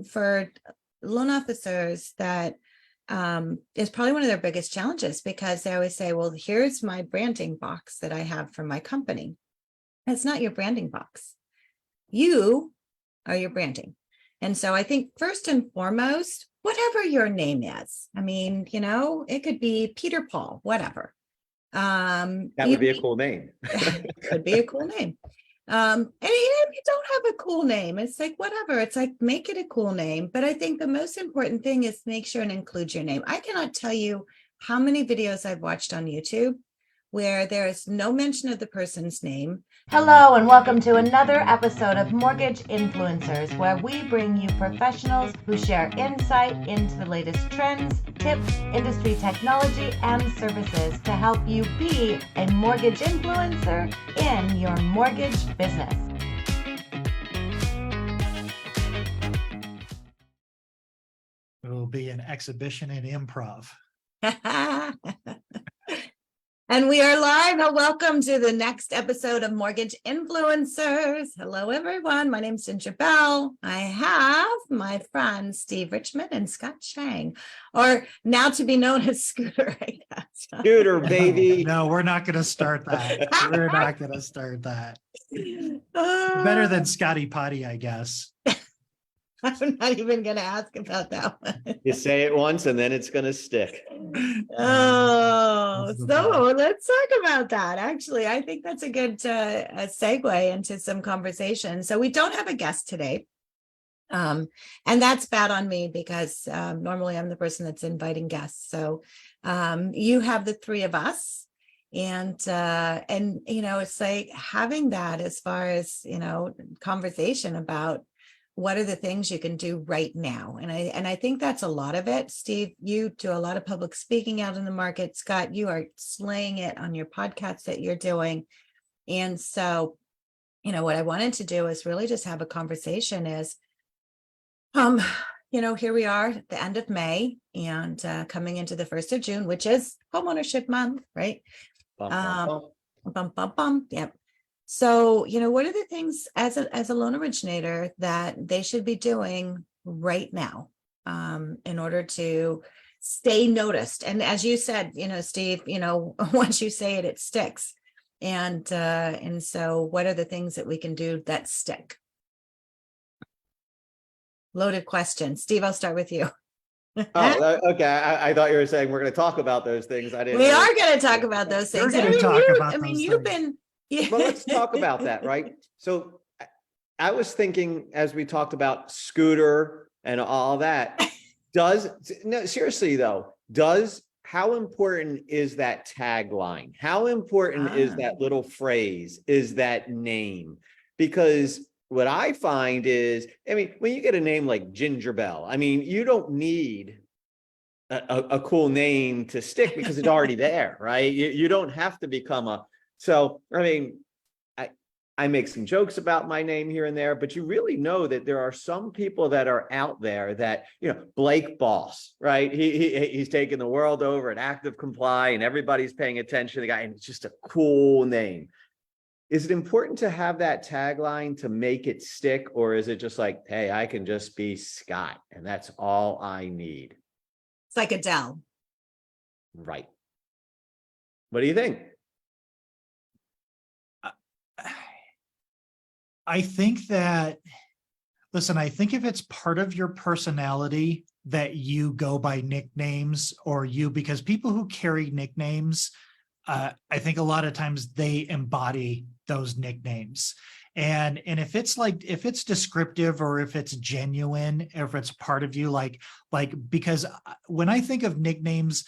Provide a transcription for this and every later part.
for loan officers, that is probably one of their biggest challenges, because they always say, well, here's my branding box that I have for my company. It's not your branding box. You are your branding. And so I think first and foremost, whatever your name is, I mean, it could be Peter Paul, whatever. That would be a cool name. Could be a cool name. And even if you don't have a cool name, it's like, whatever, it's like, make it a cool name. But I think the most important thing is make sure and include your name. I cannot tell you how many videos I've watched on YouTube where there is no mention of the person's name. Hello and welcome to another episode of Mortgage Influencers, where we bring you professionals who share insight into the latest trends, tips, industry technology, and services to help you be a mortgage influencer in your mortgage business. It will be an exhibition in improv. And we are live. Welcome to the next episode of Mortgage Influencers. Hello, everyone. My name's Ginger Bell. I have my friends Steve Richmond and Scott Schang, or now to be known as Scooter, I guess. Scooter, baby. No, we're not going to start that. We're not going to start that. Better than Scotty Potty, I guess. I'm not even going to ask about that one. You say it once and then it's going to stick. Oh, so let's talk about that. Actually, I think that's a good a segue into some conversation. So we don't have a guest today. And that's bad on me, because normally I'm the person that's inviting guests. So you have the three of us. And it's like having that as far as, conversation about what are the things you can do right now? And I think that's a lot of it. Steve, you do a lot of public speaking out in the market. Scott, you are slaying it on your podcasts that you're doing. And so, what I wanted to do is really just have a conversation is, here we are at the end of May and coming into the 1st of June, which is homeownership month, right? Yep. So, what are the things as a loan originator that they should be doing right now in order to stay noticed? And as you said, Steve, once you say it, it sticks. And so what are the things that we can do that stick? Loaded question. Steve, I'll start with you. Oh, okay. I thought you were saying we're going to talk about those things. I didn't. We are going to talk about those things. You've been. Yeah. Well, let's talk about that, right? So I was thinking, as we talked about Scooter and all that, seriously though, how important is that tagline? How important is that little phrase, is that name? Because what I find is, when you get a name like Ginger Bell, you don't need a cool name to stick because it's already there, right? You don't have to become So, I make some jokes about my name here and there, but you really know that there are some people that are out there that, Blake Boss, right? He's taking the world over at Active Comply and everybody's paying attention to the guy, and it's just a cool name. Is it important to have that tagline to make it stick, or is it just like, hey, I can just be Scott and that's all I need? It's like Adele. Right. What do you think? I think that, listen, I think if it's part of your personality that you go by nicknames, because people who carry nicknames, I think a lot of times they embody those nicknames. And if it's descriptive, or if it's genuine, or if it's part of you, because when I think of nicknames,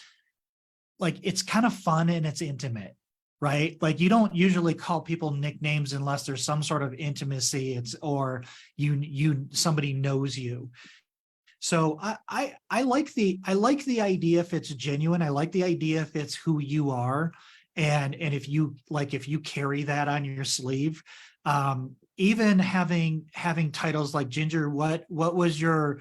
it's kind of fun and it's intimate. Right? You don't usually call people nicknames unless there's some sort of intimacy, or somebody knows you. So I like the idea if it's genuine. I like the idea if it's who you are, and if you carry that on your sleeve. Even having titles like Ginger, what was your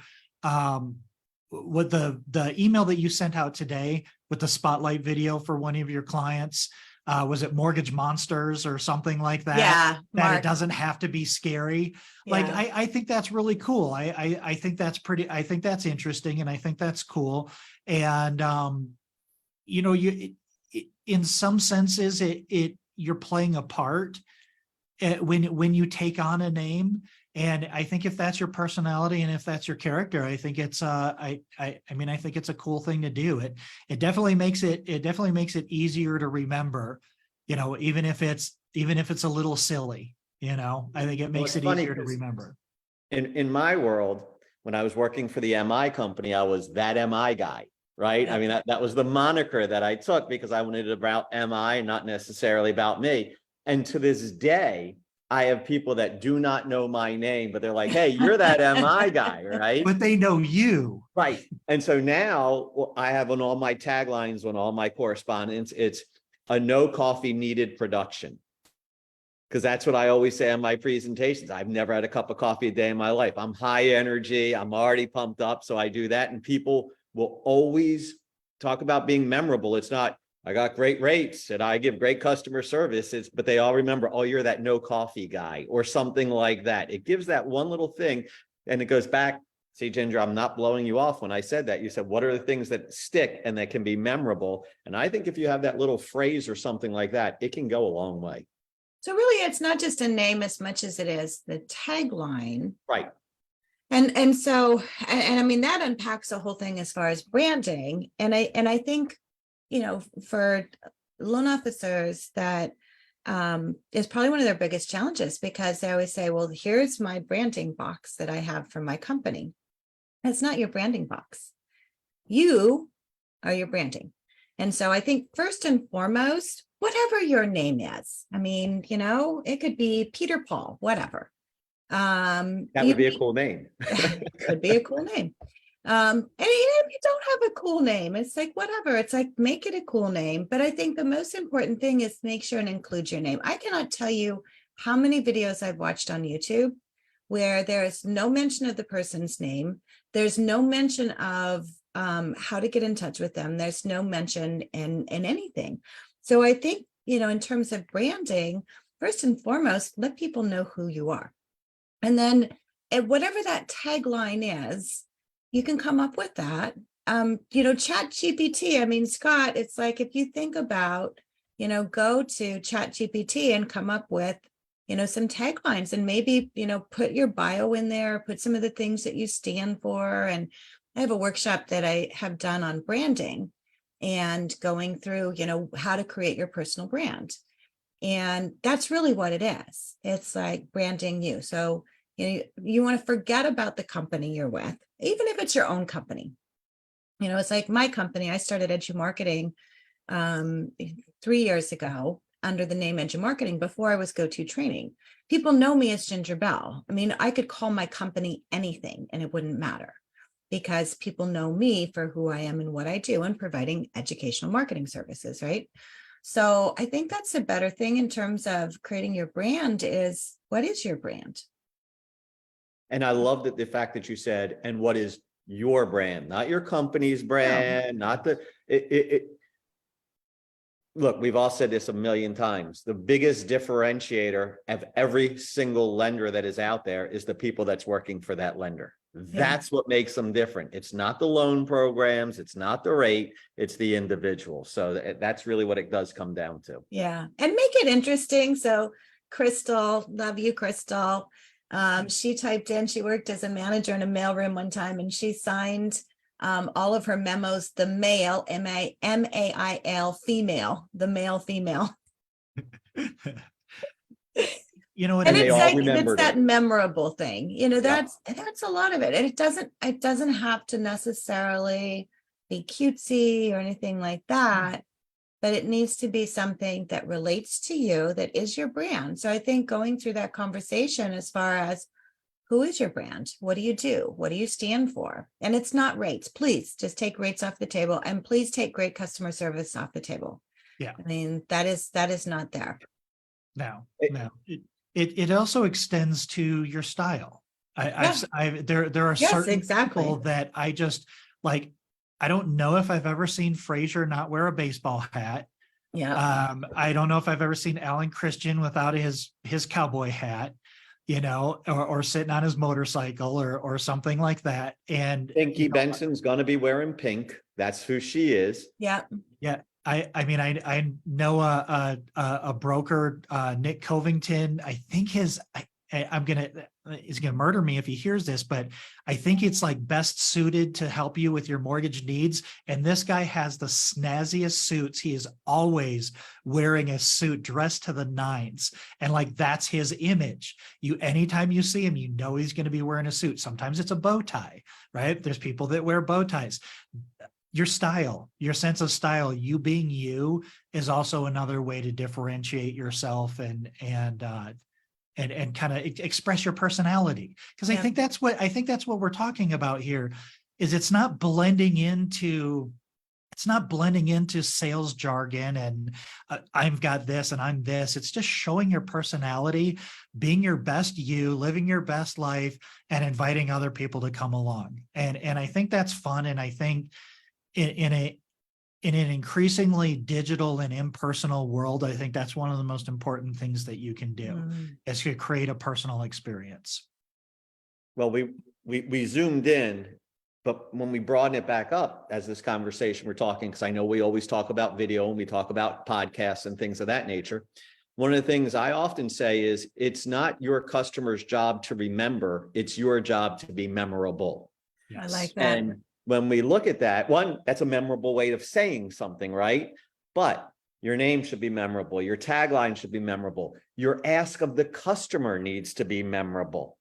what the email that you sent out today with the spotlight video for one of your clients? was it Mortgage Monsters or something like that? Yeah, That Mark. it doesn't have to be scary. Like, Yeah. I think that's really cool. I think that's I think that's interesting, and I think that's cool. And, you know, in some senses, you're playing a part when you take on a name. And I think if that's your personality and if that's your character, I think it's I mean, I think it's a cool thing to do. It definitely makes it easier to remember, you know, even if it's a little silly, you know. I think it makes it's it funny easier to 'cause remember. in my world, when I was working for the MI company, I was that MI guy, right? I mean, that was the moniker that I took because I wanted it about MI, not necessarily about me. And to this day, I have people that do not know my name, but they're like, hey, you're that MI guy, right? But they know you. Right. And so now I have on all my taglines, on all my correspondence, it's a no coffee needed production. Because that's what I always say on my presentations. I've never had a cup of coffee a day in my life. I'm high energy. I'm already pumped up. So I do that. And people will always talk about being memorable. It's not, I got great rates and I give great customer service. But they all remember, oh, you're that no coffee guy or something like that. It gives that one little thing. And it goes back. See, Ginger, I'm not blowing you off when I said that. You said, what are the things that stick and that can be memorable? And I think if you have that little phrase or something like that, it can go a long way. So really, it's not just a name as much as it is the tagline. Right. And so, and I mean, that unpacks the whole thing as far as branding. And I think, you know, for loan officers, that is probably one of their biggest challenges, because they always say, well, here's my branding box that I have for my company. It's not your branding box. You are your branding. And so I think first and foremost, whatever your name is, I mean, you know, it could be Peter Paul, whatever. That would be a cool name. Could be a cool name. And even if you don't have a cool name, it's like, whatever, it's like, make it a cool name. But I think the most important thing is make sure and include your name. I cannot tell you how many videos I've watched on YouTube where there is no mention of the person's name. There's no mention of how to get in touch with them. There's no mention in anything. So I think, you know, in terms of branding, first and foremost, let people know who you are. And then whatever that tagline is, you can come up with that. You know, Chat GPT, I mean, Scott, it's like, if you think about, you know, go to Chat GPT and come up with, you know, some taglines, and maybe, you know, put your bio in there, put some of the things that you stand for. And I have a workshop that I have done on branding and going through, you know, how to create your personal brand. And that's really what it is. It's like branding you. So, you know, you want to forget about the company you're with, even if it's your own company. You know, it's like my company, I started Edu Marketing 3 years ago under the name Edu Marketing before I was Go-To Training. People know me as Ginger Bell. I mean, I could call my company anything and it wouldn't matter, because people know me for who I am and what I do and providing educational marketing services, right? So I think that's a better thing in terms of creating your brand is, what is your brand? And I love that the fact that you said, and what is your brand, not your company's brand, not the, look, we've all said this a million times. The biggest differentiator of every single lender that is out there is the people that's working for that lender. That's what makes them different. It's not the loan programs. It's not the rate. It's the individual. So that's really what it does come down to. Yeah. And make it interesting. So Crystal, love you, Crystal. She typed in, she worked as a manager in a mailroom one time, and she signed all of her memos, the male, M-A-I-L, female, the male, female. You know what? And they it's all like, it's remembered that it. memorable thing, you know, Yeah. that's a lot of it. And it doesn't have to necessarily be cutesy or anything like that, but it needs to be something that relates to you, that is your brand. So I think going through that conversation as far as, who is your brand? What do you do? What do you stand for? And it's not rates. Please just take rates off the table, and please take great customer service off the table. Yeah. I mean, that is not there. No. It also extends to your style. There are Yes, certain exactly. people that I just like. I don't know if I've ever seen Frasier not wear a baseball hat. Yeah. I don't know if I've ever seen Alan Christian without his cowboy hat, or sitting on his motorcycle or something like that. And Pinky Benson's gonna be wearing pink. That's who she is. Yeah. yeah, I mean, I know a broker, Nick Covington. I think he's gonna murder me if he hears this, but I think it's like best suited to help you with your mortgage needs. And this guy has the snazziest suits. He is always wearing a suit, dressed to the nines, and like that's his image. Anytime you see him, he's going to be wearing a suit. Sometimes it's a bow tie, right? There's people that wear bow ties. Your style, your sense of style, you being you, is also another way to differentiate yourself and kind of express your personality. Because I think that's what we're talking about here. Is it's not blending into sales jargon and I've got this and I'm this. It's just showing your personality, being your best you, living your best life, and inviting other people to come along. And I think that's fun. And I think in an increasingly digital and impersonal world, I think that's one of the most important things that you can do is to create a personal experience. Well, we zoomed in, but when we broaden it back up as this conversation we're talking, because I know we always talk about video and we talk about podcasts and things of that nature. One of the things I often say is it's not your customer's job to remember, it's your job to be memorable. I like that. And when we look at that, one, that's a memorable way of saying something, right? But your name should be memorable. Your tagline should be memorable. Your ask of the customer needs to be memorable.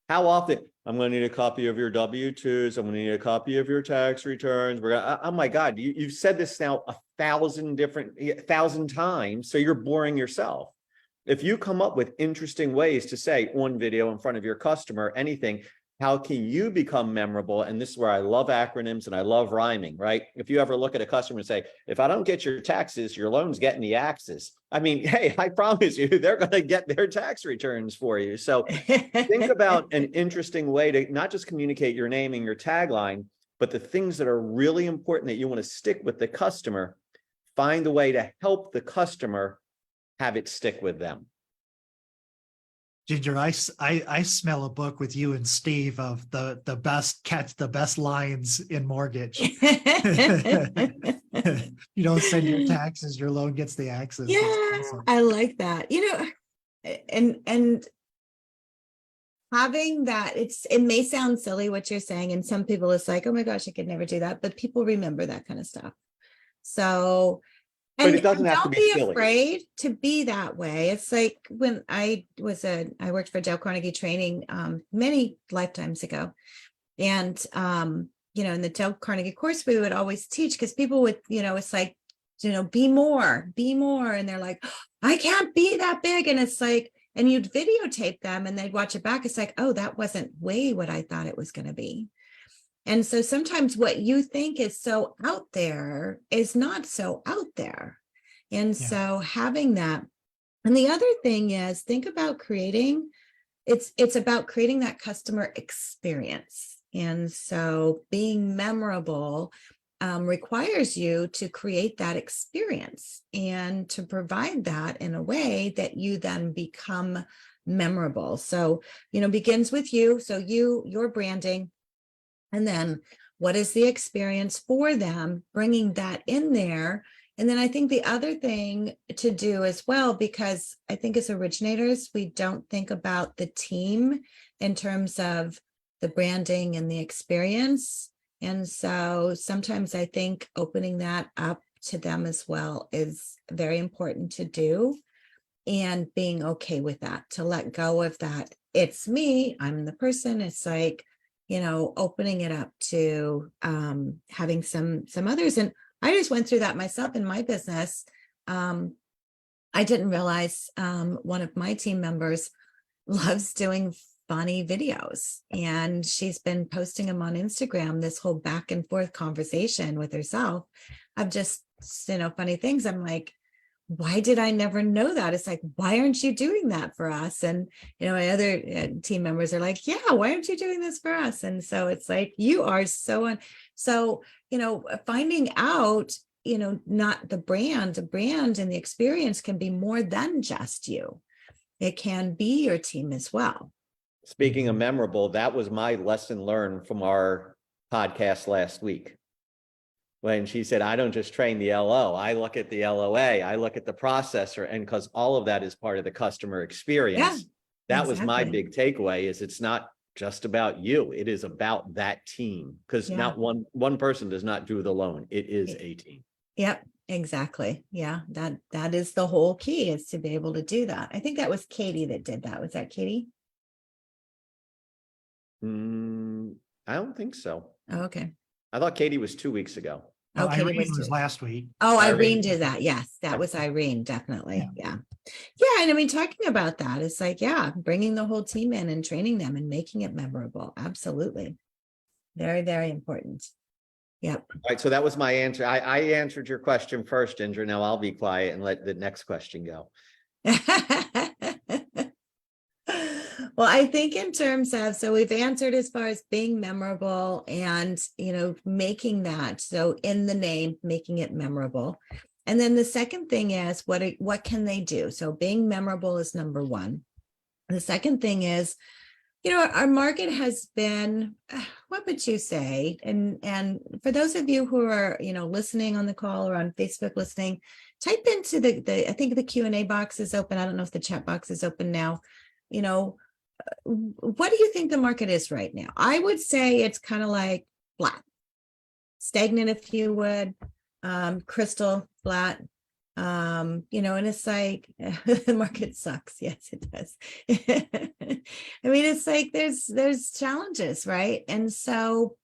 How often? I'm going to need a copy of your W-2s. I'm going to need a copy of your tax returns. Oh my God, you've said this now 1,000 times, so you're boring yourself. If you come up with interesting ways to say on video in front of your customer, anything, how can you become memorable? And this is where I love acronyms and I love rhyming, right? If you ever look at a customer and say, if I don't get your taxes, your loan's getting the axes. I mean, hey, I promise you, they're going to get their tax returns for you. So think about an interesting way to not just communicate your name and your tagline, but the things that are really important that you want to stick with the customer. Find a way to help the customer have it stick with them. Ginger, I smell a book with you and Steve of the best lines in mortgage. You don't send your taxes, your loan gets the axes. Yeah, awesome. I like that. And having that, it may sound silly what you're saying, and some people it's like, oh my gosh, I could never do that, but people remember that kind of stuff. So but it doesn't have to be silly. Afraid to be that way. It's like when I worked for Dale Carnegie Training many lifetimes ago. And, in the Dale Carnegie course, we would always teach because people would, it's like, be more. And they're like, I can't be that big. And it's like, and you'd videotape them and they'd watch it back. It's like, oh, that wasn't way what I thought it was going to be. And so sometimes what you think is so out there is not so out there. And so having that. And the other thing is think about creating, it's about creating that customer experience. And so being memorable requires you to create that experience and to provide that in a way that you then become memorable. So, begins with you. So your branding. And then what is the experience for them, bringing that in there. And then I think the other thing to do as well, because I think as originators, we don't think about the team in terms of the branding and the experience. And so sometimes I think opening that up to them as well is very important to do, and being okay with that, to let go of that. It's me, I'm the person. It's like, opening it up to having some others. And I just went through that myself in my business. I didn't realize one of my team members loves doing funny videos, and she's been posting them on Instagram, this whole back and forth conversation with herself of just, funny things. I'm like, why did I never know that? It's like, why aren't you doing that for us? And, my other team members are like, yeah, why aren't you doing this for us? And so it's like, you are so finding out not the brand and the experience can be more than just you. It can be your team as well. Speaking of memorable, that was my lesson learned from our podcast last week. When she said, I don't just train the LO, I look at the LOA, I look at the processor, and because all of that is part of the customer experience. That was my big takeaway, is it's not just about you. It is about that team, because not one person does not do it alone. It is a team. Yep, exactly. Yeah, that is the whole key, is to be able to do that. I think that was Katie that did that. Was that Katie? I don't think so. Oh, okay. I thought Katie was 2 weeks ago. No, Okay, Irene was last week. Oh, Irene. Irene did that. Yes, that was Irene, definitely. Yeah. And I mean, talking about that, it's like, bringing the whole team in and training them and making it memorable. Absolutely. Very, very important. Yep. All right, so that was my answer. I answered your question first, Indra. Now I'll be quiet and let the next question go. Well, I think in terms of, so we've answered as far as being memorable and, making that. So in the name, making it memorable. And then the second thing is, what can they do? So being memorable is number one. The second thing is, our market has been, what would you say? And for those of you who are, listening on the call or on Facebook listening, type into I think the Q&A box is open. I don't know if the chat box is open now. What do you think the market is right now? I would say it's kind of like flat, stagnant, if you would, crystal flat, and it's like the market sucks. Yes, it does. I mean, it's like there's challenges, right? And so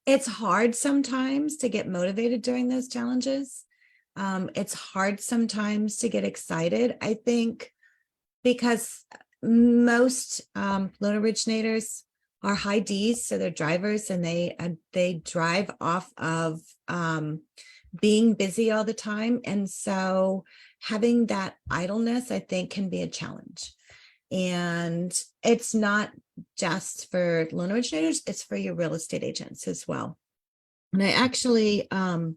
it's hard sometimes to get motivated during those challenges. It's hard sometimes to get excited, I think, because most loan originators are high Ds, so they're drivers, and they drive off of being busy all the time. And so having that idleness, I think, can be a challenge. And it's not just for loan originators, it's for your real estate agents as well. And I actually I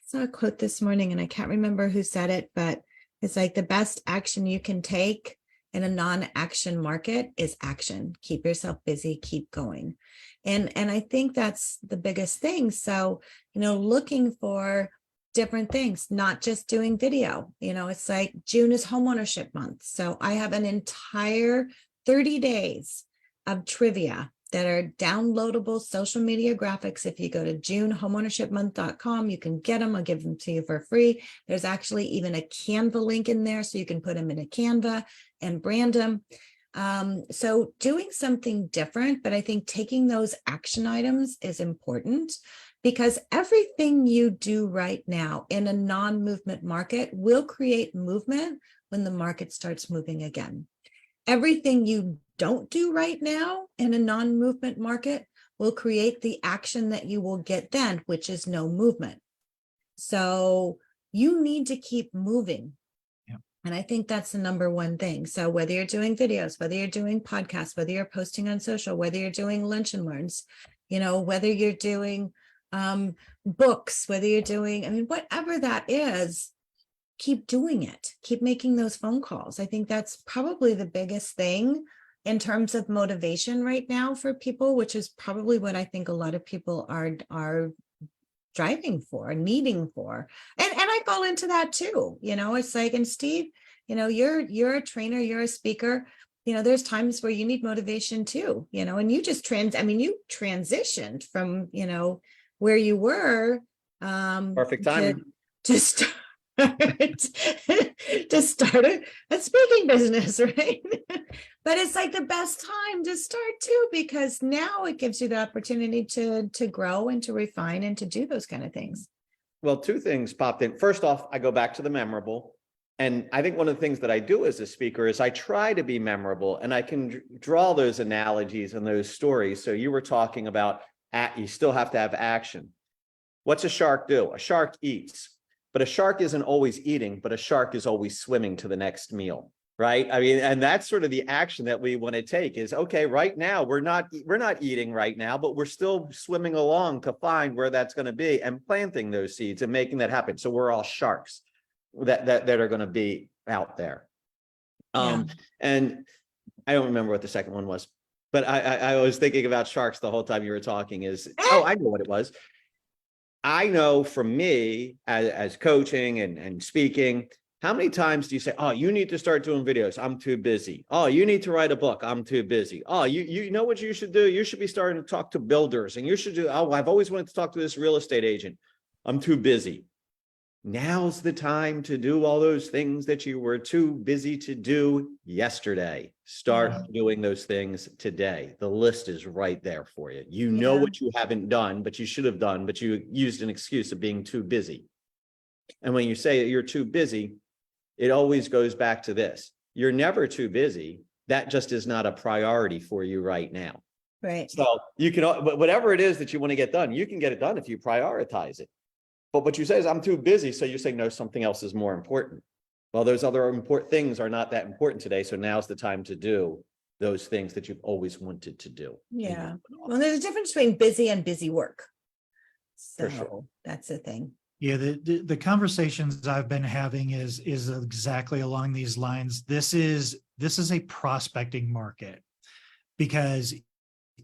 saw a quote this morning, and I can't remember who said it, but it's like, the best action you can take in a non-action market is action. Keep yourself busy, keep going. And I think that's the biggest thing. So, looking for different things, not just doing video. It's like June is homeownership month. So I have an entire 30 days of trivia that are downloadable social media graphics. If you go to junehomeownershipmonth.com, you can get them. I'll give them to you for free. There's actually even a Canva link in there, so you can put them in a Canva and brand them. So doing something different, but I think taking those action items is important, because everything you do right now in a non-movement market will create movement when the market starts moving again. Everything you don't do right now in a non-movement market will create the action that you will get then, which is no movement. So you need to keep moving. And I think that's the number one thing. So whether you're doing videos, whether you're doing podcasts, whether you're posting on social, whether you're doing lunch and learns, whether you're doing books, whether you're doing, whatever that is, keep doing it. Keep making those phone calls. I think that's probably the biggest thing in terms of motivation right now for people, which is probably what I think a lot of people are driving for, needing for. And I fall into that too. It's like, and Steve, you're a trainer, you're a speaker, there's times where you need motivation too, and you just you transitioned from, where you were, Perfect timing. to start to start a speaking business, right? But it's like the best time to start too, because now it gives you the opportunity to grow and to refine and to do those kind of things. Well, two things popped in. First off, I go back to the memorable. And I think one of the things that I do as a speaker is I try to be memorable, and I can draw those analogies and those stories. So you were talking about you still have to have action. What's a shark do? A shark eats, but a shark isn't always eating, but a shark is always swimming to the next meal, right? I mean, and that's sort of the action that we want to take is, okay, right now, we're not eating right now, but we're still swimming along to find where that's going to be and planting those seeds and making that happen. So we're all sharks that are going to be out there. And I don't remember what the second one was, but I was thinking about sharks the whole time you were talking oh, I know what it was. I know from me as coaching and speaking, how many times do you say, oh, you need to start doing videos? I'm too busy. Oh, you need to write a book. I'm too busy. Oh, you know what you should do? You should be starting to talk to builders and you should do, oh, I've always wanted to talk to this real estate agent. I'm too busy. Now's the time to do all those things that you were too busy to do yesterday. Start doing those things today. The list is right there for you. You know what you haven't done, but you should have done, but you used an excuse of being too busy. And when you say you're too busy, it always goes back to this. You're never too busy. That just is not a priority for you right now. Right. So you can, whatever it is that you want to get done, you can get it done if you prioritize it. But what you say is, I'm too busy. So you're saying, no, something else is more important. Well, those other important things are not that important today. So now's the time to do those things that you've always wanted to do. Yeah. Well, there's a difference between busy and busy work. So For sure. That's the thing. Yeah, the conversations I've been having is exactly along these lines. This is a prospecting market, because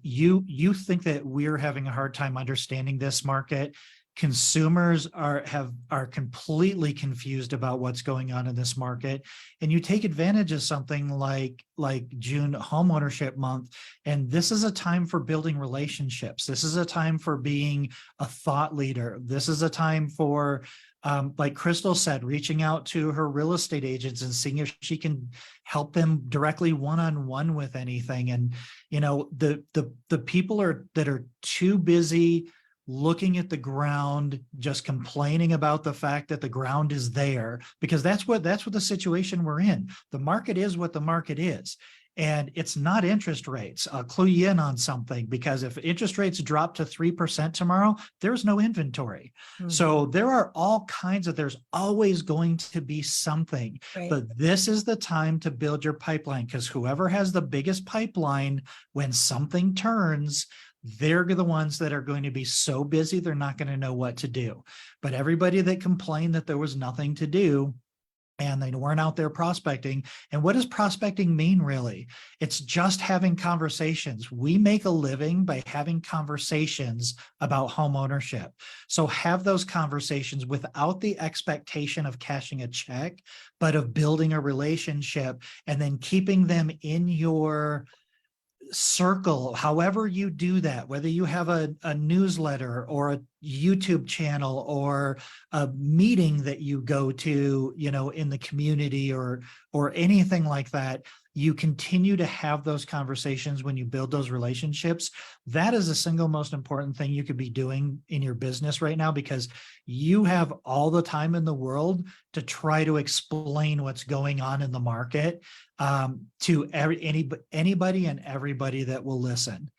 you think that we're having a hard time understanding this market. Consumers are completely confused about what's going on in this market, and you take advantage of something like June homeownership month, and this is a time for building relationships. This is a time for being a thought leader. This is a time for, like Crystal said, reaching out to her real estate agents and seeing if she can help them directly one-on-one with anything. And the people that are too busy looking at the ground, just complaining about the fact that the ground is there, because that's what the situation we're in. The market is what the market is. And it's not interest rates. I'll clue you in on something, because if interest rates drop to 3% tomorrow, there's no inventory. Mhm. So there are all kinds of, there's always going to be something, Right. but this is the time to build your pipeline, because whoever has the biggest pipeline, when something turns, they're the ones that are going to be so busy, they're not going to know what to do. But everybody that complained that there was nothing to do and they weren't out there prospecting. And what does prospecting mean, really? It's just having conversations. We make a living by having conversations about home ownership. So have those conversations without the expectation of cashing a check, but of building a relationship and then keeping them in your circle, however you do that, whether you have a newsletter or a YouTube channel or a meeting that you go to, in the community or anything like that, you continue to have those conversations when you build those relationships. That is the single most important thing you could be doing in your business right now, because you have all the time in the world to try to explain what's going on in the market to anybody and everybody that will listen.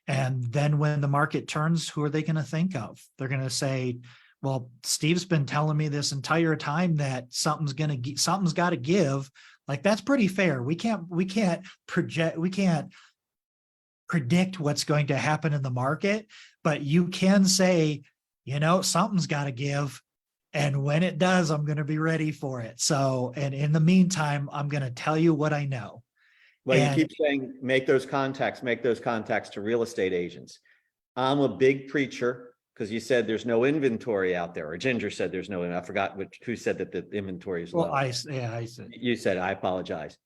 And then when the market turns, who are they going to think of? They're going to say, well, Steve's been telling me this entire time that something's got to give. Like, that's pretty fair. We can't predict what's going to happen in the market, but you can say, something's got to give. And when it does, I'm going to be ready for it. So, and in the meantime, I'm going to tell you what I know. Well, you keep saying, make those contacts to real estate agents. I'm a big preacher, because you said there's no inventory out there, or Ginger said there's no, I forgot who said that the inventory is low. Well, I said. You said, I apologize.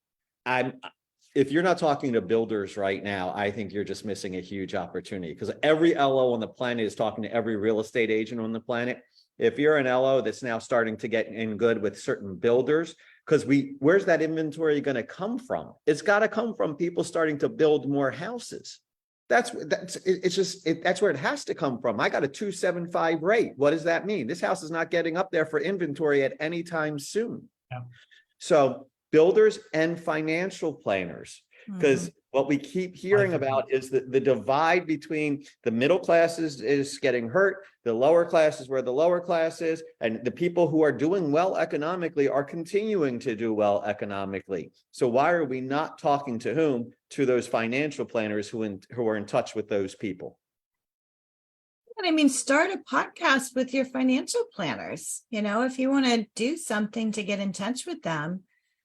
If you're not talking to builders right now, I think you're just missing a huge opportunity, because every LO on the planet is talking to every real estate agent on the planet. If you're an LO that's now starting to get in good with certain builders, because where's that inventory going to come from? It's got to come from people starting to build more houses. That's where it has to come from. I got a 275 rate. What does that mean? This house is not getting up there for inventory at any time soon. Yeah. So builders and financial planners, because What we keep hearing about is that the divide between the middle classes is getting hurt, the lower class is where the lower class is, and the people who are doing well economically are continuing to do well economically. So why are we not talking to whom? To those financial planners who are in touch with those people. And I mean, start a podcast with your financial planners. You know, if you want to do something to get in touch with them,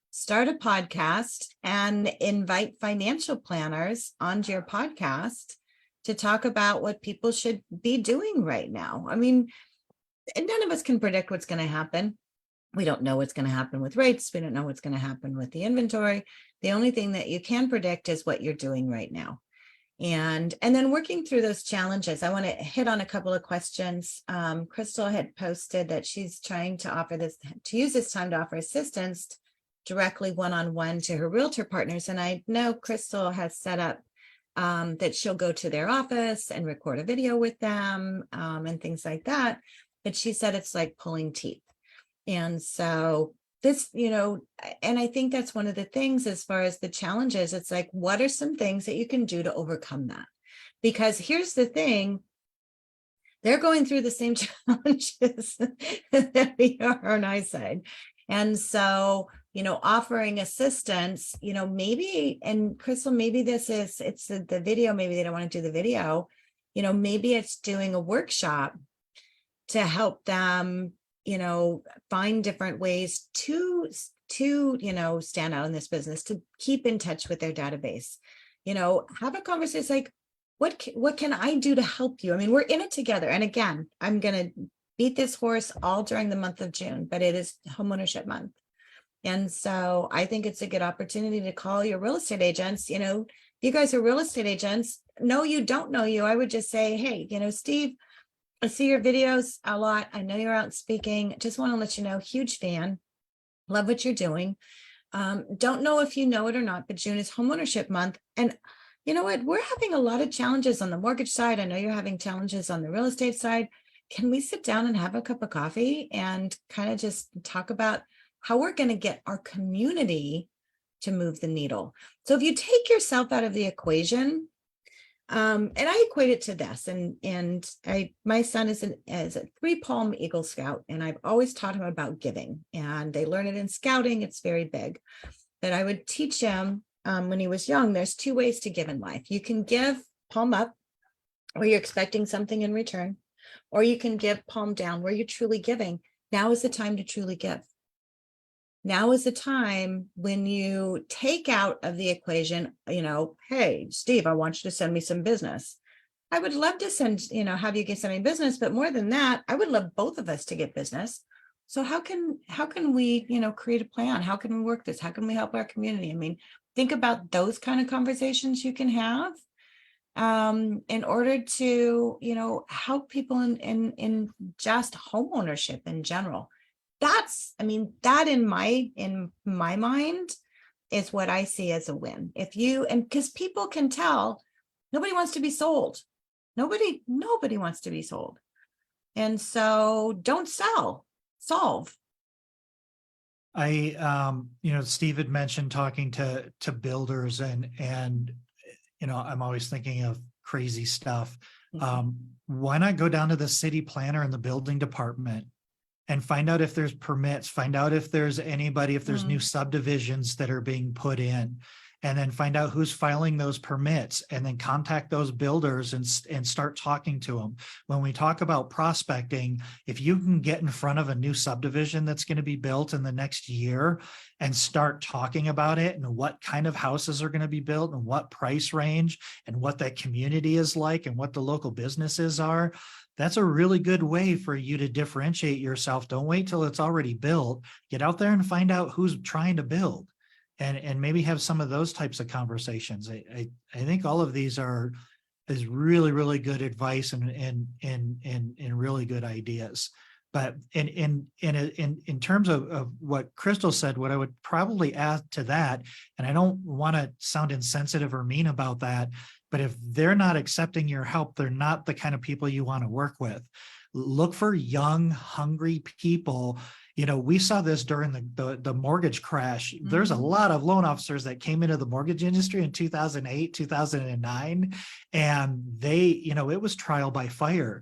start a podcast and invite financial planners onto your podcast to talk about what people should be doing right now. I mean, none of us can predict what's going to happen. We don't know what's going to happen with rates. We don't know what's going to happen with the inventory. The only thing that you can predict is what you're doing right now. And then working through those challenges. I want to hit on a couple of questions. Crystal had posted that she's trying to use this time to offer assistance directly one-on-one to her realtor partners. And I know Crystal has set up that she'll go to their office and record a video with them and things like that. But she said it's like pulling teeth. And so this, you know, and I think that's one of the things as far as the challenges, it's like, what are some things that you can do to overcome that? Because here's the thing, they're going through the same challenges that we are on our side. And so, you know, offering assistance, you know, maybe, and Crystal, maybe it's the video, maybe they don't want to do the video, you know, maybe it's doing a workshop to help them, you know, find different ways to, you know, stand out in this business, to keep in touch with their database, you know, have a conversation like, what can I do to help you? I mean, we're in it together. And again, I'm going to beat this horse all during the month of June, but it is homeownership month. And so I think it's a good opportunity to call your real estate agents. You know, if you guys are real estate agents, know you, don't know you, I would just say, hey, you know, Steve, I see your videos a lot. I know you're out speaking. Just want to let you know, huge fan. Love what you're doing. Don't know if you know it or not, but June is homeownership month. And you know what? We're having a lot of challenges on the mortgage side. I know you're having challenges on the real estate side. Can we sit down and have a cup of coffee and kind of just talk about how we're going to get our community to move the needle? So if you take yourself out of the equation, and I equate it to this, and my son is a 3-palm Eagle Scout, and I've always taught him about giving, and they learn it in scouting. It's very big. But I would teach him when he was young, there's 2 ways to give in life. You can give palm up, where you're expecting something in return, or you can give palm down, where you're truly giving. Now is the time to truly give. Now is the time when you take out of the equation, you know, hey, Steve, I want you to send me some business. I would love to send, you know, have you get send me business, but more than that, I would love both of us to get business. So how can we, you know, create a plan? How can we work this? How can we help our community? I mean, think about those kind of conversations you can have in order to, you know, help people in just home ownership in general. That's, I mean, that in my mind is what I see as a win. If you, and because people can tell, nobody wants to be sold. Nobody wants to be sold. And so don't sell, solve. You know, Steve had mentioned talking to builders and, you know, I'm always thinking of crazy stuff. Why not go down to the city planner and the building department and find out if there's permits, find out if there's new subdivisions that are being put in, and then find out who's filing those permits, and then contact those builders and start talking to them. When we talk about prospecting, if you can get in front of a new subdivision that's going to be built in the next year and start talking about it and what kind of houses are going to be built and what price range and what that community is like and what the local businesses are, that's a really good way for you to differentiate yourself. Don't wait till it's already built. Get out there and find out who's trying to build, and maybe have some of those types of conversations. I think all of these is really, really good advice and really good ideas. But in terms of what Crystal said, what I would probably add to that, and I don't want to sound insensitive or mean about that, but if they're not accepting your help, they're not the kind of people you want to work with. Look for young, hungry people We saw this during the mortgage crash. There's a Mhm. lot of loan officers that came into the mortgage industry in 2008, 2009, and it was trial by fire.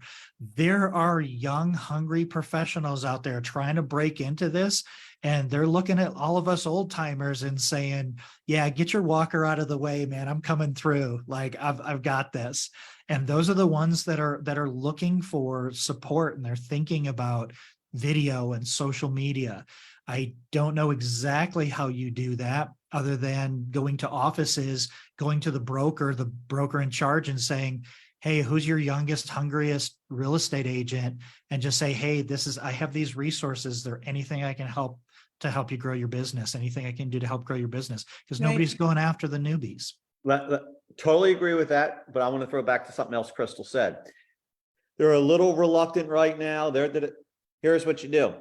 There are young, hungry professionals out there trying to break into this, and they're looking at all of us old timers and saying, yeah, get your walker out of the way, man. I'm coming through. Like I've got this. And those are the ones that are looking for support, and they're thinking about video and social media. I don't know exactly how you do that other than going to offices, going to the broker in charge and saying, hey, who's your youngest, hungriest real estate agent? And just say, hey, I have these resources. Is there anything I can help to help you grow your business? Anything I can do to help grow your business? Because Right. nobody's going after the newbies. Totally agree with that, but I want to throw back to something else Crystal said. They're a little reluctant right now. Here's what you do.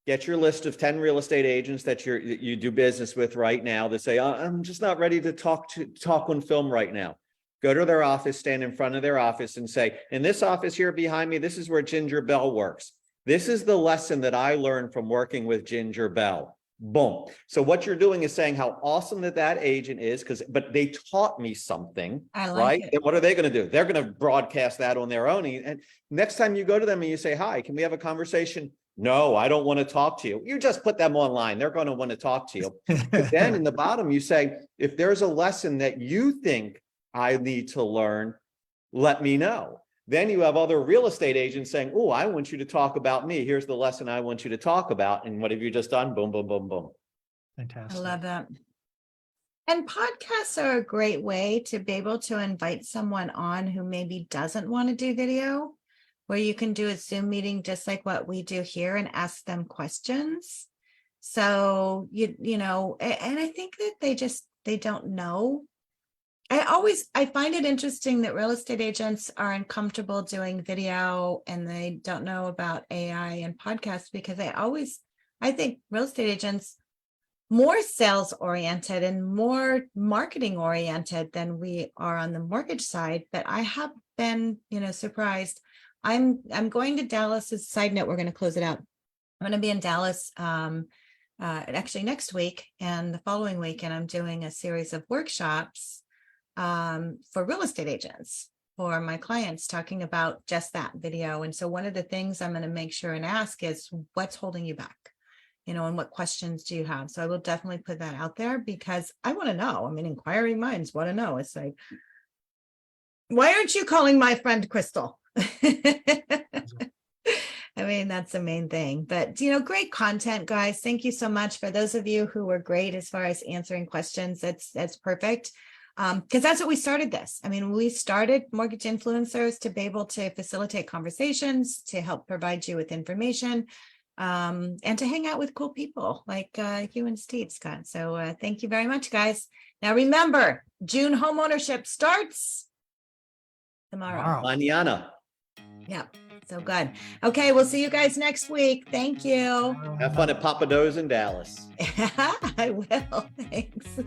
Get your list of 10 real estate agents that you do business with right now that say, I'm just not ready to talk on film right now. Go to their office, stand in front of their office and say, in this office here behind me, this is where Ginger Bell works. This is the lesson that I learned from working with Ginger Bell. Boom. So what you're doing is saying how awesome that agent is, but they taught me something, I like right? it. And what are they going to do? They're going to broadcast that on their own. And next time you go to them and you say, hi, can we have a conversation? No, I don't want to talk to you. You just put them online. They're going to want to talk to you. But then in the bottom, you say, if there's a lesson that you think I need to learn, let me know. Then you have other real estate agents saying, oh, I want you to talk about me. Here's the lesson I want you to talk about. And what have you just done? Boom, boom, boom, boom. Fantastic. I love that. And podcasts are a great way to be able to invite someone on who maybe doesn't want to do video, where you can do a Zoom meeting just like what we do here and ask them questions. So, and I think that they don't know. I find it interesting that real estate agents are uncomfortable doing video and they don't know about AI and podcasts, because I think real estate agents more sales oriented and more marketing oriented than we are on the mortgage side. But I have been, surprised. I'm going to Dallas. As a side note, we're going to close it out. I'm going to be in Dallas actually next week and the following week, and I'm doing a series of workshops for real estate agents, for my clients, talking about just that video. And so one of the things I'm going to make sure and ask is, what's holding you back? And what questions do you have? So I will definitely put that out there, because I want to know. I mean, inquiring minds want to know. It's like, why aren't you calling my friend Crystal? I mean, that's the main thing. But, great content, guys. Thank you so much. For those of you who were great as far as answering questions, that's perfect. Because that's what we started this. I mean, we started Mortgage Influencers to be able to facilitate conversations, to help provide you with information, and to hang out with cool people like you and Steve, Scott. So thank you very much, guys. Now, remember, June homeownership starts tomorrow. Mañana. Yeah, so good. Okay, we'll see you guys next week. Thank you. Have fun at Papa Do's in Dallas. I will. Thanks.